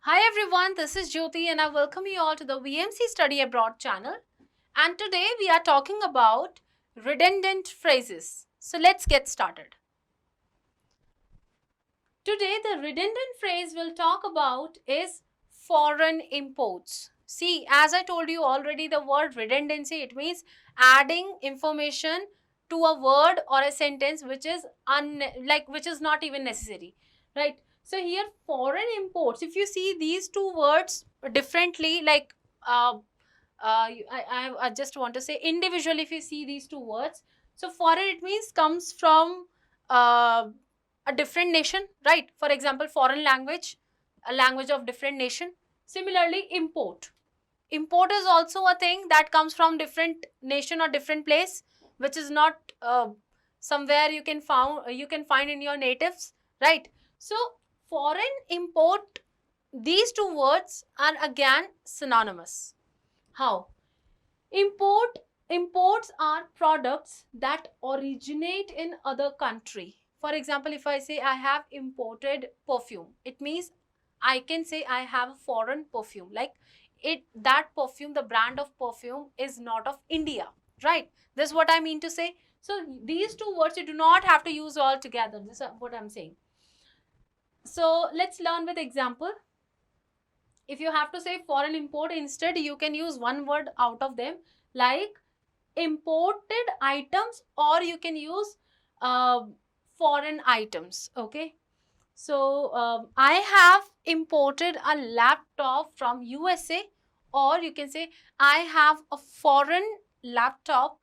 Hi everyone, this is Jyoti and I welcome you all to the VMC Study Abroad channel. And today we are talking about redundant phrases. So let's get started. Today the redundant phrase we'll talk about is foreign imports. See, as I told you already, the word redundancy, it means adding information to a word or a sentence which is which is not even necessary, right? So here foreign imports, if you see these two words differently, uh, I just want to say individually, if you see these two words, so foreign it means comes from uh, a different nation, right? For example, foreign language, a language of different nation. Similarly, import is also a thing that comes from different nation or different place, which is not somewhere you can find in your natives, right? So foreign import, these two words are again synonymous. How? Import Imports are products that originate in other country. For example, if I say I have imported perfume, it means I can say I have a foreign perfume. Like that perfume, the brand of perfume is not of India, right? This is what I mean to say. So these two words you do not have to use all together. This is what I'm saying. So let's learn with example. If you have to say foreign import, instead you can use one word out of them, like imported items, or you can use uh, foreign items. Okay, so I have imported a laptop from USA, or you can say I have a foreign laptop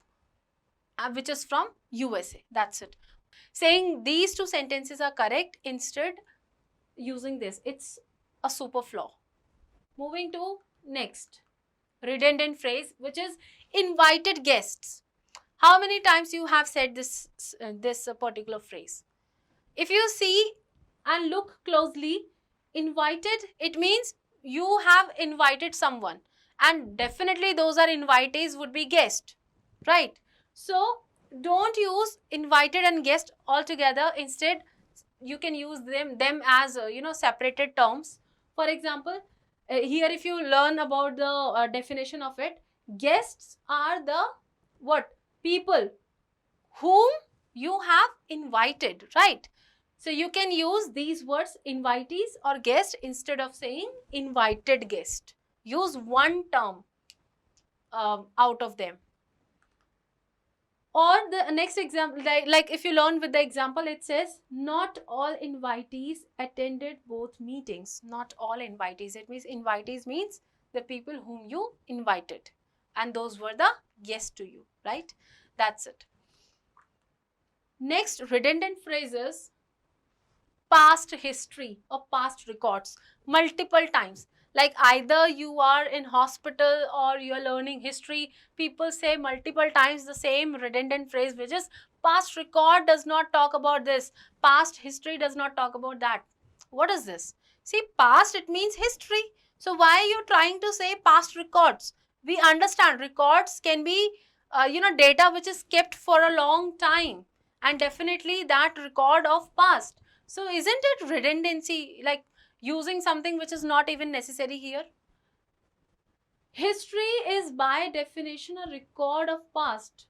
which is from USA. That's it. Saying these two sentences are correct, instead using this, it's a super flaw. Moving to next redundant phrase, which is invited guests. How many times you have said this particular phrase? If you see and look closely, invited, it means you have invited someone, and definitely those are invitees would be guest, right? So don't use invited and guest altogether. Instead you can use them as separated terms. For example, here if you learn about the definition of it, guests are the what? People whom you have invited, right? So you can use these words invitees or guest instead of saying invited guest. Use one term out of them. Or the next example, like if you learn with the example, it says not all invitees attended both meetings. Not all invitees, it means invitees means the people whom you invited, and those were the guests to you, right? That's it. Next redundant phrases, past history or past records, multiple times. Like either you are in hospital or you are learning history, people say multiple times the same redundant phrase, which is past record does not talk about this, past history does not talk about that. What is this? See, past, it means history. So why are you trying to say past records? We understand records can be data which is kept for a long time, and definitely that record of past. So isn't it redundancy, like using something which is not even necessary here? History is by definition a record of past.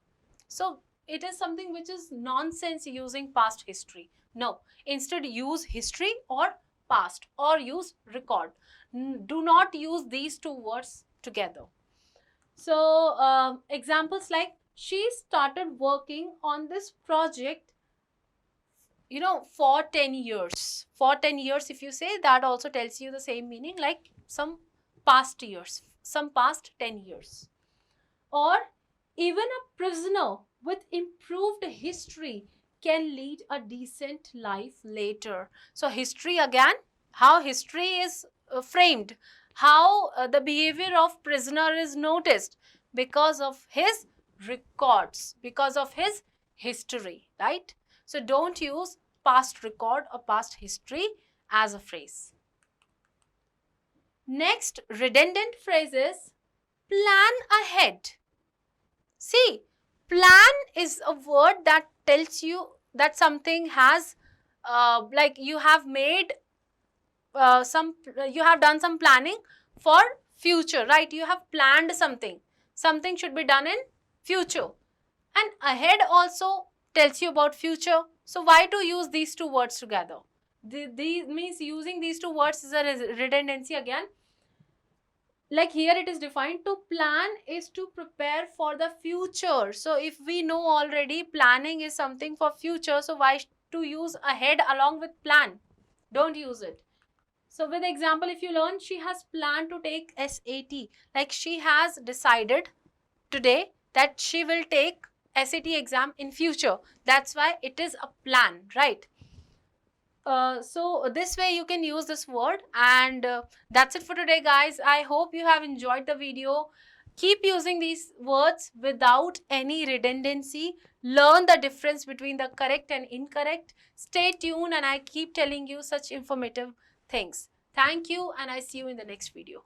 So it is something which is nonsense using past history. No, instead use history or past, or use record. Do not use these two words together. So examples like she started working on this project for 10 years. For 10 years, if you say, that also tells you the same meaning, like some past years, some past 10 years. Or even a prisoner with improved history can lead a decent life later. So history again, how history is framed, how the behavior of prisoner is noticed because of his records, because of his history, right? So don't use past record or past history as a phrase. Next redundant phrase is plan ahead. See, plan is a word that tells you that something has like you have made you have done some planning for future, right? You have planned something. Something should be done in future. And ahead also tells you about future. So why to use these two words together? These means using these two words is a redundancy again. Like here it is defined, to plan is to prepare for the future. So if we know already planning is something for future, so why to use ahead along with plan? Don't use it. So with example, if you learn, she has planned to take SAT, like she has decided today that she will take SAT exam in future. That's why it is a plan, right? So this way you can use this word, and that's it for today, guys. I hope you have enjoyed the video. Keep using these words without any redundancy. Learn the difference between the correct and incorrect. Stay tuned, and I keep telling you such informative things. Thank you, and I see you in the next video.